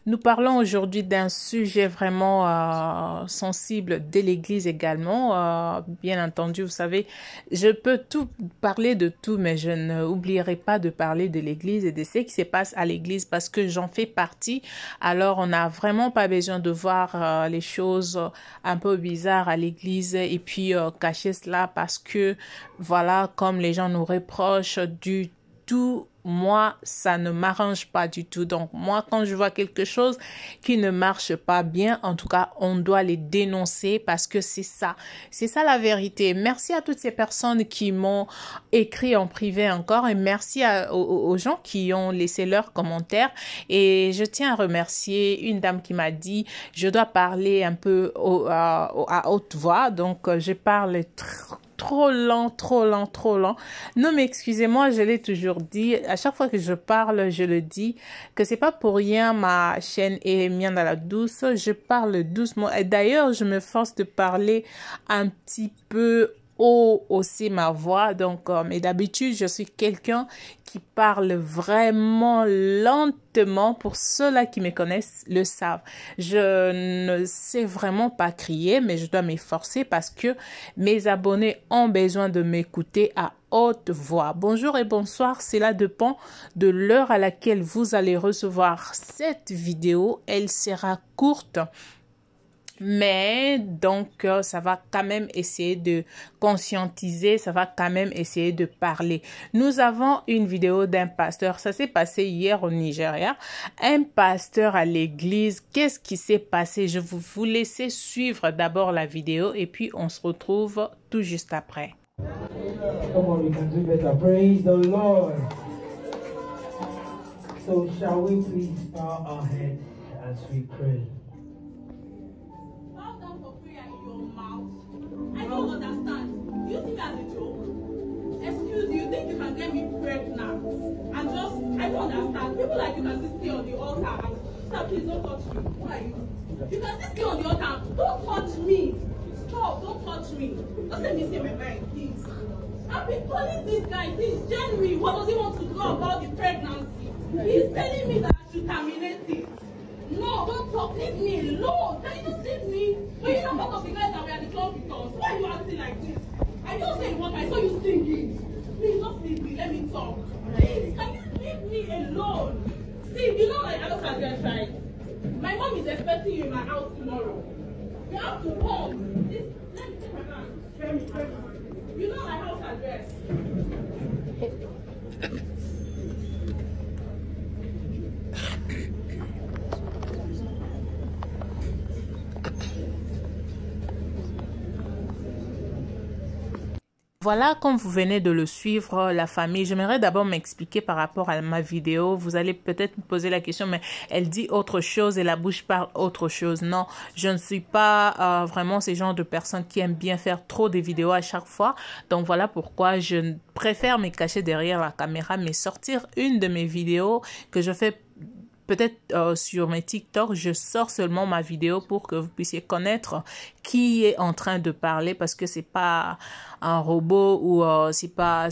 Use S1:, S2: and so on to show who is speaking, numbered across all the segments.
S1: Nous parlons aujourd'hui d'un sujet vraiment sensible de l'Église également. Bien entendu, vous savez, je peux tout parler de tout, mais je n'oublierai pas de parler de l'Église et de ce qui se passe à l'Église parce que j'en fais partie. Alors, on n'a vraiment pas besoin de voir les choses un peu bizarres à l'Église et puis cacher cela parce que, voilà, comme les gens nous reprochent du tout, moi, ça ne m'arrange pas du tout. Donc, moi, quand je vois quelque chose qui ne marche pas bien, en tout cas, on doit les dénoncer parce que c'est ça la vérité. Merci à toutes ces personnes qui m'ont écrit en privé encore et merci aux gens qui ont laissé leurs commentaires. Et je tiens à remercier une dame qui m'a dit, je dois parler un peu à haute voix. Donc, je parle trop lent. Non, mais excusez-moi, je l'ai toujours dit. À chaque fois que je parle, je le dis que c'est pas pour rien ma chaîne est Mienne à la douce. Je parle doucement. Et d'ailleurs, je me force de parler un petit peu haut aussi ma voix. Donc, mais d'habitude, je suis quelqu'un qui parle vraiment lentement. Pour ceux-là qui me connaissent le savent. Je ne sais vraiment pas crier, mais je dois m'efforcer parce que mes abonnés ont besoin de m'écouter à haute voix. Bonjour et bonsoir, cela dépend de l'heure à laquelle vous allez recevoir cette vidéo. Elle sera courte. Mais donc, ça va quand même essayer de conscientiser, ça va quand même essayer de parler. Nous avons une vidéo d'un pasteur, ça s'est passé hier au Nigeria. Un pasteur à l'église, qu'est-ce qui s'est passé? Je vais vous laisser suivre d'abord la vidéo et puis on se retrouve tout juste après.
S2: Come on, we can do better. Praise the Lord. So shall we please bow our heads as we pray?
S3: I don't understand. You think that's a joke? Excuse you, think you can get me pregnant? And just, I don't understand. People like you can still stay on the altar and stop, please don't touch me. Who are you? You can still stay on the altar. Don't touch me. Stop, don't touch me. Just let me say my mind, please. I've been calling this guy since January. What does he want to do about the pregnancy? He's telling me that I should terminate it. No, don't talk. Leave me alone. Can you just leave me? When you're not part of the guys that were at the club with us, why are you acting like this? I just said what I saw you singing. Please just leave me. Let me talk. Please, can you leave me alone? See, you know my house address, right? My mom is expecting you in my house tomorrow. You have to come. This, let me take my hand. Spare me. You know my house address.
S1: Voilà, comme vous venez de le suivre, la famille, j'aimerais d'abord m'expliquer par rapport à ma vidéo. Vous allez peut-être me poser la question, mais elle dit autre chose et la bouche parle autre chose. Non, je ne suis pas vraiment ce genre de personne qui aime bien faire trop de vidéos à chaque fois. Donc voilà pourquoi je préfère me cacher derrière la caméra, mais sortir une de mes vidéos que je fais peut-être sur mes TikTok, je sors seulement ma vidéo pour que vous puissiez connaître qui est en train de parler parce que c'est pas un robot ou c'est pas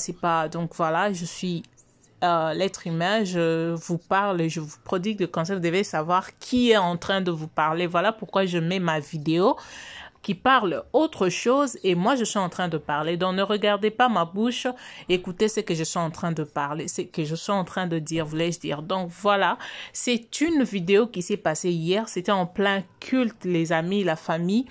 S1: donc voilà, je suis l'être humain, je vous parle, je vous prodigue de conseils, vous devez savoir qui est en train de vous parler. Voilà pourquoi je mets ma vidéo qui parle autre chose et moi je suis en train de parler. Donc ne regardez pas ma bouche, écoutez ce que je suis en train de parler, ce que je suis en train de dire, voulais-je dire. Donc voilà, c'est une vidéo qui s'est passée hier, c'était en plein culte les amis, la famille.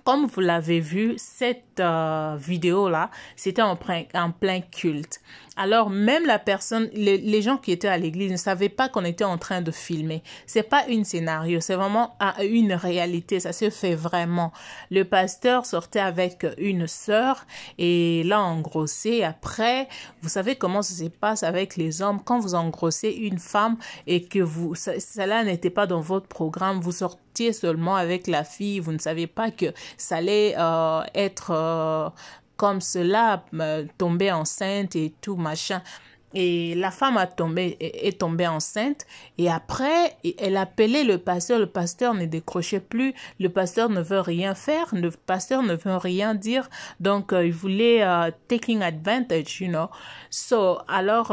S1: Comme vous l'avez vu, cette vidéo-là, c'était en plein culte. Alors, même la personne, les gens qui étaient à l'église ne savaient pas qu'on était en train de filmer. C'est pas une scénario, c'est vraiment une réalité. Ça se fait vraiment. Le pasteur sortait avec une sœur et l'a engrossé. Après, vous savez comment ça se passe avec les hommes. Quand vous engrossez une femme et que cela n'était pas dans votre programme, vous sortiez seulement avec la fille. Vous ne saviez pas que ça allait être comme cela, tomber enceinte et tout machin. Et la femme est tombée enceinte et après, elle appelait le pasteur ne décrochait plus, le pasteur ne veut rien faire, le pasteur ne veut rien dire, donc il voulait taking advantage, you know. So, alors,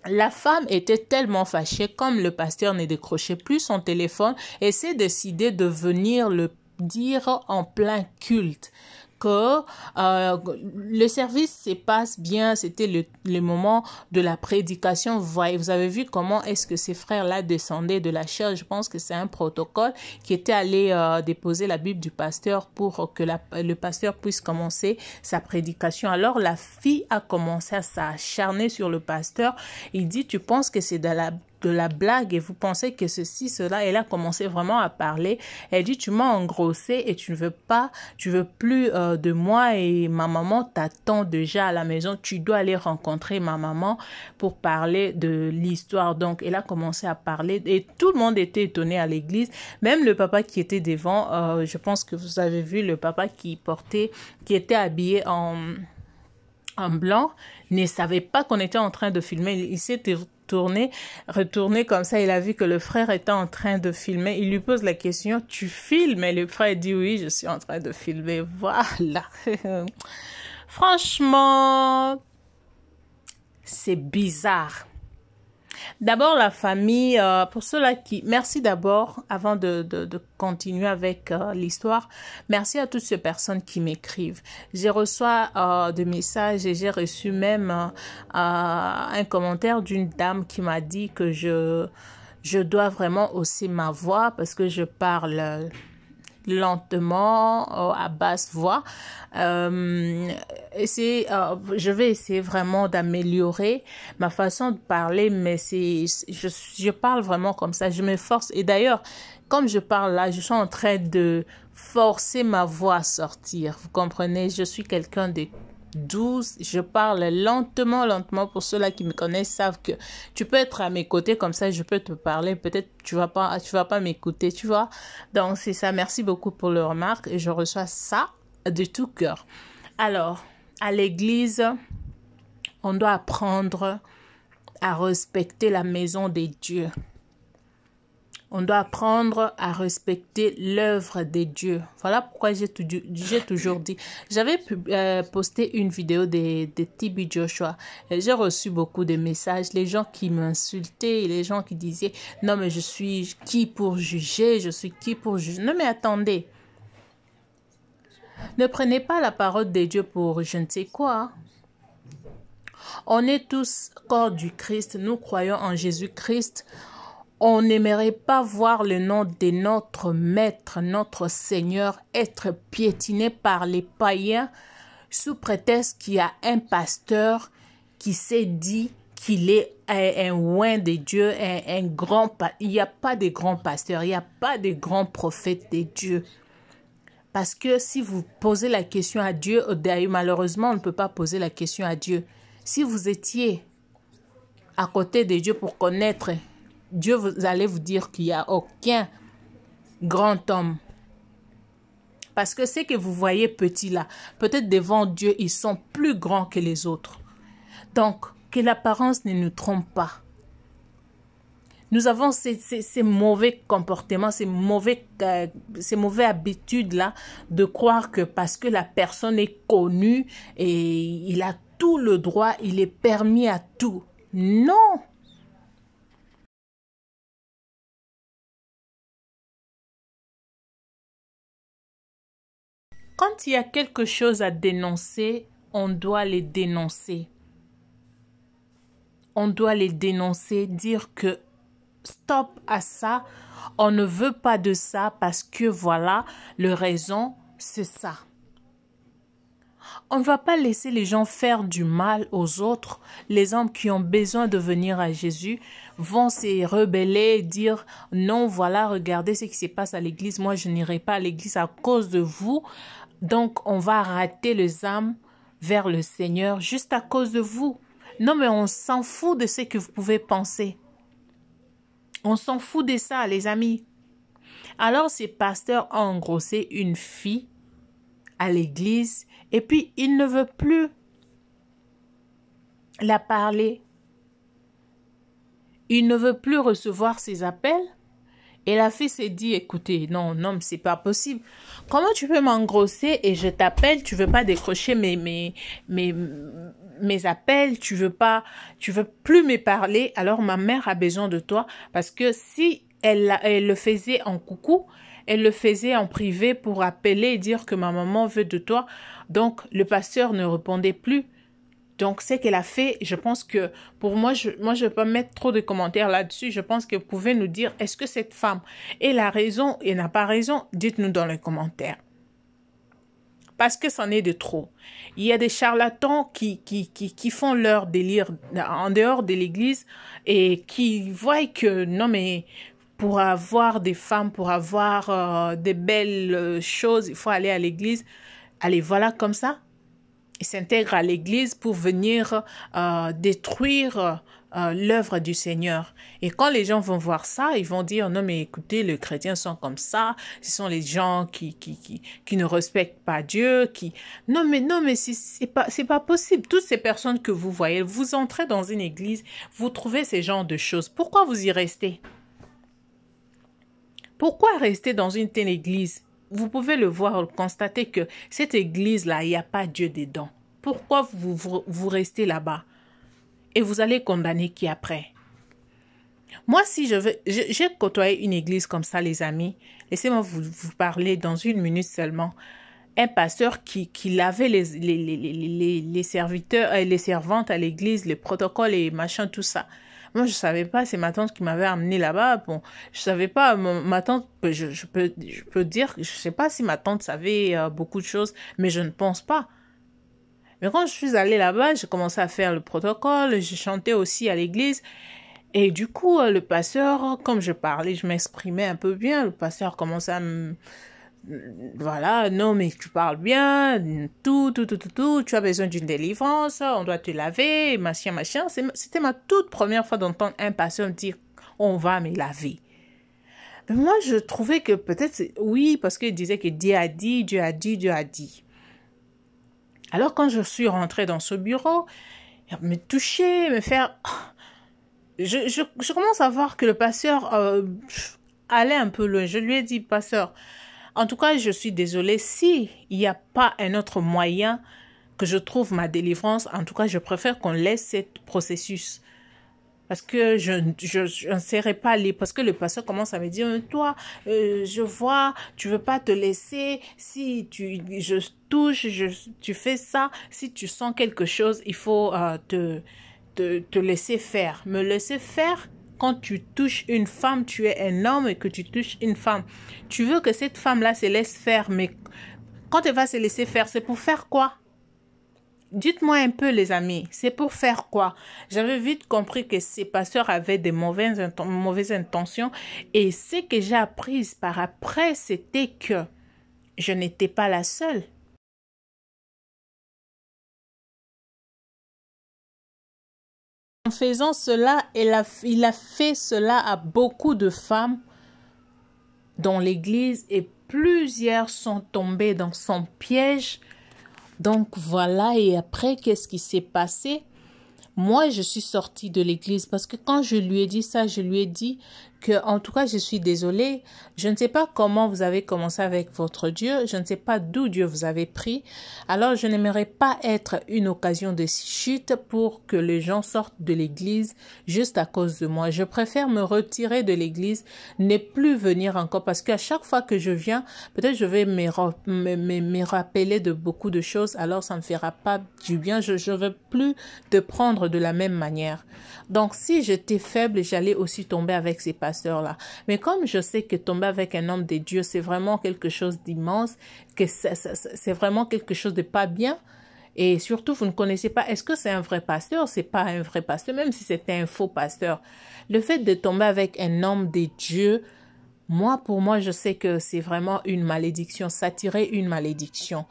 S1: La femme était tellement fâchée, comme le pasteur ne décrochait plus son téléphone, et s'est décidé de venir le dire en plein culte que le service se passe bien, c'était le moment de la prédication. Vous avez vu comment est-ce que ces frères-là descendaient de la chair. Je pense que c'est un protocole qui était allé déposer la Bible du pasteur pour que le pasteur puisse commencer sa prédication. Alors la fille a commencé à s'acharner sur le pasteur. Il dit, tu penses que c'est de la blague et vous pensez que ceci, cela. Elle a commencé vraiment à parler. Elle dit, tu m'as engrossé et tu veux plus de moi et ma maman t'attend déjà à la maison. Tu dois aller rencontrer ma maman pour parler de l'histoire. Donc, elle a commencé à parler et tout le monde était étonné à l'église. Même le papa qui était devant, je pense que vous avez vu le papa qui était habillé en blanc, ne savait pas qu'on était en train de filmer. Il s'est retourné comme ça. Il a vu que le frère était en train de filmer. Il lui pose la question, tu filmes? Et le frère dit, oui, je suis en train de filmer. Voilà. Franchement, c'est bizarre. D'abord, la famille, pour ceux-là merci d'abord, avant de continuer avec l'histoire, merci à toutes ces personnes qui m'écrivent. J'ai reçu des messages et j'ai reçu même un commentaire d'une dame qui m'a dit que je dois vraiment hausser ma voix parce que je parle lentement, à basse voix. Je vais essayer vraiment d'améliorer ma façon de parler, mais je parle vraiment comme ça, je m'efforce. Et d'ailleurs, comme je parle là, je suis en train de forcer ma voix à sortir. Vous comprenez, je suis quelqu'un de douce, je parle lentement. Pour ceux-là qui me connaissent savent que tu peux être à mes côtés comme ça, je peux te parler, peut-être tu vas pas m'écouter, tu vois. Donc c'est ça, merci beaucoup pour le remarque et je reçois ça de tout cœur. Alors, à l'église, on doit apprendre à respecter la maison des dieux. On doit apprendre à respecter l'œuvre des dieux. Voilà pourquoi j'ai toujours dit. J'avais posté une vidéo de TB Joshua. J'ai reçu beaucoup de messages. Les gens qui m'insultaient, les gens qui disaient « Non, mais je suis qui pour juger? Je suis qui pour juger ?» Non, mais attendez. Ne prenez pas la parole de Dieu pour je ne sais quoi. On est tous corps du Christ. Nous croyons en Jésus-Christ. On n'aimerait pas voir le nom de notre Maître, notre Seigneur, être piétiné par les païens sous prétexte qu'il y a un pasteur qui s'est dit qu'il est un oint de Dieu, un grand. Il n'y a pas de grands pasteurs, il n'y a pas de grands prophètes de Dieu. Parce que si vous posez la question à Dieu, malheureusement, on ne peut pas poser la question à Dieu. Si vous étiez à côté de Dieu pour connaître Dieu, vous allez vous dire qu'il n'y a aucun grand homme. Parce que ceux que vous voyez petits là, peut-être devant Dieu, ils sont plus grands que les autres. Donc, que l'apparence ne nous trompe pas. Nous avons ces mauvais comportements, ces mauvaises habitudes là de croire que parce que la personne est connue et il a tout le droit, il est permis à tout. Non! Quand il y a quelque chose à dénoncer, on doit les dénoncer. On doit les dénoncer, dire que stop à ça, on ne veut pas de ça parce que voilà, le raison, c'est ça. On ne va pas laisser les gens faire du mal aux autres. Les hommes qui ont besoin de venir à Jésus vont se rebeller, dire non, voilà, regardez ce qui se passe à l'église. Moi, je n'irai pas à l'église à cause de vous. Donc, on va rater les âmes vers le Seigneur juste à cause de vous. Non, mais on s'en fout de ce que vous pouvez penser. On s'en fout de ça, les amis. Alors, ces pasteurs ont engrossé une fille à l'église et puis il ne veut plus la parler. Il ne veut plus recevoir ses appels. Et la fille s'est dit, écoutez, non, c'est pas possible. Comment tu peux m'engrosser et je t'appelle, tu veux pas décrocher mes mes appels, tu veux plus me parler, alors ma mère a besoin de toi parce que si elle le faisait en coucou, elle le faisait en privé pour appeler et dire que ma maman veut de toi. Donc, le pasteur ne répondait plus. Donc, ce qu'elle a fait, je pense que pour moi, je ne vais pas mettre trop de commentaires là-dessus. Je pense que vous pouvez nous dire, est-ce que cette femme a raison et n'a pas raison? Dites-nous dans les commentaires. Parce que c'en est de trop. Il y a des charlatans qui font leur délire en dehors de l'église et qui voient que non mais pour avoir des femmes, pour avoir des belles choses, il faut aller à l'église. Allez, voilà comme ça. Ils s'intègrent à l'église pour venir détruire l'œuvre du Seigneur. Et quand les gens vont voir ça, ils vont dire, non mais écoutez, les chrétiens sont comme ça, ce sont les gens qui ne respectent pas Dieu, Non mais c'est pas possible. Toutes ces personnes que vous voyez, vous entrez dans une église, vous trouvez ces genres de choses. Pourquoi vous y restez? Pourquoi rester dans une telle église? Vous pouvez le voir, constater que cette église-là, il n'y a pas Dieu dedans. Pourquoi vous restez là-bas? Et vous allez condamner qui après? Moi, si j'ai côtoyé une église comme ça, les amis. Laissez-moi vous parler dans 1 minute seulement. Un pasteur qui lavait les serviteurs, les servantes à l'église, les protocoles et machin, tout ça. Moi, je savais pas, c'est ma tante qui m'avait amené là-bas. Bon, je savais pas, ma tante, je peux dire, je sais pas si ma tante savait beaucoup de choses, mais je ne pense pas. Mais quand je suis allée là-bas, j'ai commencé à faire le protocole, j'ai chanté aussi à l'église. Et du coup, le pasteur, comme je parlais, je m'exprimais un peu bien, le pasteur commençait à me... Voilà, non mais tu parles bien, tout, tu as besoin d'une délivrance, on doit te laver, machin. C'était ma toute première fois d'entendre un pasteur me dire, on va me laver. Mais moi, je trouvais que peut-être, oui, parce qu'il disait que Dieu a dit, Dieu a dit, Dieu a dit. Alors quand je suis rentrée dans ce bureau, me toucher, me faire... Je commence à voir que le pasteur allait un peu loin. Je lui ai dit, pasteur, en tout cas, je suis désolée. Si il n'y a pas un autre moyen que je trouve ma délivrance, en tout cas, je préfère qu'on laisse ce processus. Parce que je ne serai pas libre. Parce que le pasteur commence à me dire, toi, je vois, tu veux pas te laisser. Si je touche, tu fais ça. Si tu sens quelque chose, il faut te laisser faire. Me laisser faire. Quand tu touches une femme, tu es un homme et que tu touches une femme. Tu veux que cette femme-là se laisse faire, mais quand elle va se laisser faire, c'est pour faire quoi? Dites-moi un peu, les amis, c'est pour faire quoi? J'avais vite compris que ces pasteurs avaient des mauvaises intentions et ce que j'ai appris par après, c'était que je n'étais pas la seule. En faisant cela, il a fait cela à beaucoup de femmes dans l'église et plusieurs sont tombées dans son piège. Donc voilà, et après, qu'est-ce qui s'est passé? Moi, je suis sortie de l'église parce que quand je lui ai dit ça, je lui ai dit que, en tout cas, je suis désolée. Je ne sais pas comment vous avez commencé avec votre Dieu. Je ne sais pas d'où Dieu vous avait pris. Alors, je n'aimerais pas être une occasion de chute pour que les gens sortent de l'église juste à cause de moi. Je préfère me retirer de l'église, ne plus venir encore parce qu'à chaque fois que je viens, peut-être je vais me rappeler de beaucoup de choses. Alors, ça ne me fera pas du bien. Je ne veux plus te prendre de la même manière. Donc, si j'étais faible, j'allais aussi tomber avec ces pasteurs-là. Mais comme je sais que tomber avec un homme de Dieu, c'est vraiment quelque chose d'immense, que c'est vraiment quelque chose de pas bien, et surtout, vous ne connaissez pas, est-ce que c'est un vrai pasteur? C'est pas un vrai pasteur, même si c'était un faux pasteur. Le fait de tomber avec un homme de Dieu, pour moi, je sais que c'est vraiment une malédiction, s'attirer une malédiction.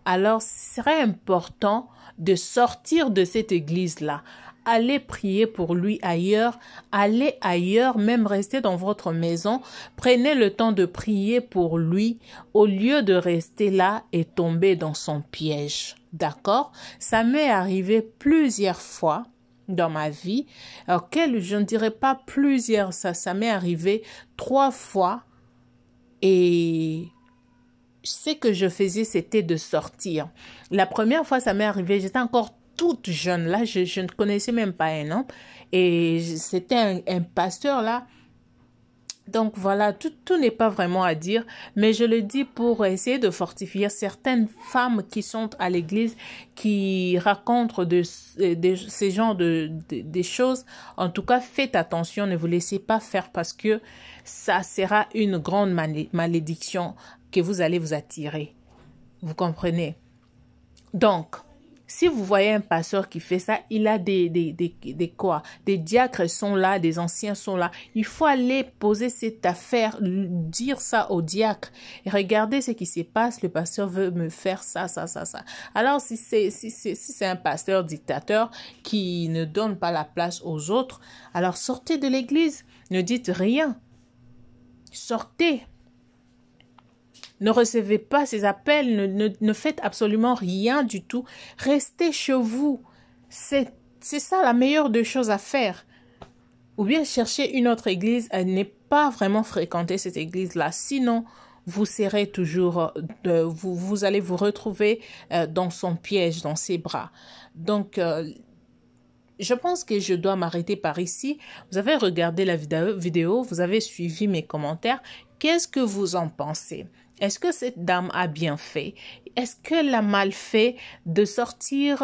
S1: Alors, ce serait important de sortir de cette église-là. Allez prier pour lui ailleurs, allez ailleurs, même rester dans votre maison. Prenez le temps de prier pour lui au lieu de rester là et tomber dans son piège. D'accord? Ça m'est arrivé plusieurs fois dans ma vie, je ne dirais pas plusieurs, ça m'est arrivé 3 fois et ce que je faisais, c'était de sortir. La première fois, ça m'est arrivé, j'étais encore toute jeune. Là, je ne connaissais même pas un homme. Et c'était un pasteur là. Donc voilà, tout n'est pas vraiment à dire, mais je le dis pour essayer de fortifier certaines femmes qui sont à l'église, qui racontent de ces genres des choses. En tout cas, faites attention, ne vous laissez pas faire parce que ça sera une grande malédiction que vous allez vous attirer. Vous comprenez? Donc, si vous voyez un pasteur qui fait ça, il a des quoi? Des diacres sont là, des anciens sont là. Il faut aller poser cette affaire, dire ça au diacre. Et regardez ce qui se passe. Le pasteur veut me faire ça. Alors, si c'est un pasteur dictateur qui ne donne pas la place aux autres, alors sortez de l'église. Ne dites rien. Sortez. Ne recevez pas ces appels, ne faites absolument rien du tout. Restez chez vous. C'est ça la meilleure des choses à faire. Ou bien chercher une autre église, ne pas vraiment fréquenter cette église-là. Sinon, vous serez toujours, vous allez vous retrouver dans son piège, dans ses bras. Donc, je pense que je dois m'arrêter par ici. Vous avez regardé la vidéo, vous avez suivi mes commentaires. Qu'est-ce que vous en pensez? Est-ce que cette dame a bien fait? Est-ce qu'elle a mal fait de sortir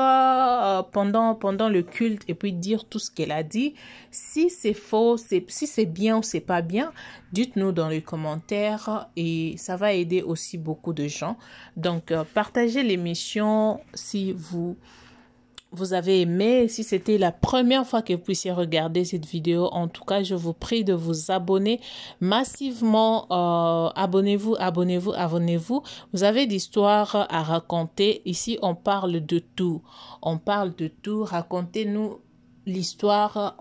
S1: pendant le culte et puis dire tout ce qu'elle a dit? Si c'est faux, si c'est bien ou c'est pas bien, dites-nous dans les commentaires et ça va aider aussi beaucoup de gens. Donc, partagez l'émission si vous avez aimé. Si c'était la première fois que vous puissiez regarder cette vidéo, en tout cas, je vous prie de vous abonner massivement. Abonnez-vous. Vous avez d'histoires à raconter. Ici, on parle de tout. Racontez-nous l'histoire,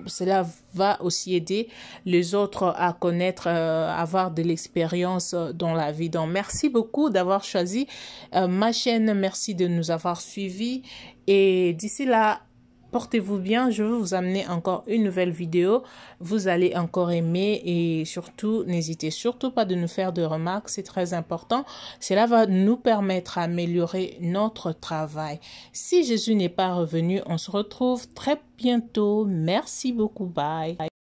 S1: cela va aussi aider les autres à connaître, avoir de l'expérience dans la vie. Donc, merci beaucoup d'avoir choisi ma chaîne. Merci de nous avoir suivis. Et d'ici là, portez-vous bien. Je vais vous amener encore une nouvelle vidéo. Vous allez encore aimer et surtout, n'hésitez surtout pas de nous faire de remarques. C'est très important. Cela va nous permettre d'améliorer notre travail. Si Jésus n'est pas revenu, on se retrouve très bientôt. Merci beaucoup. Bye.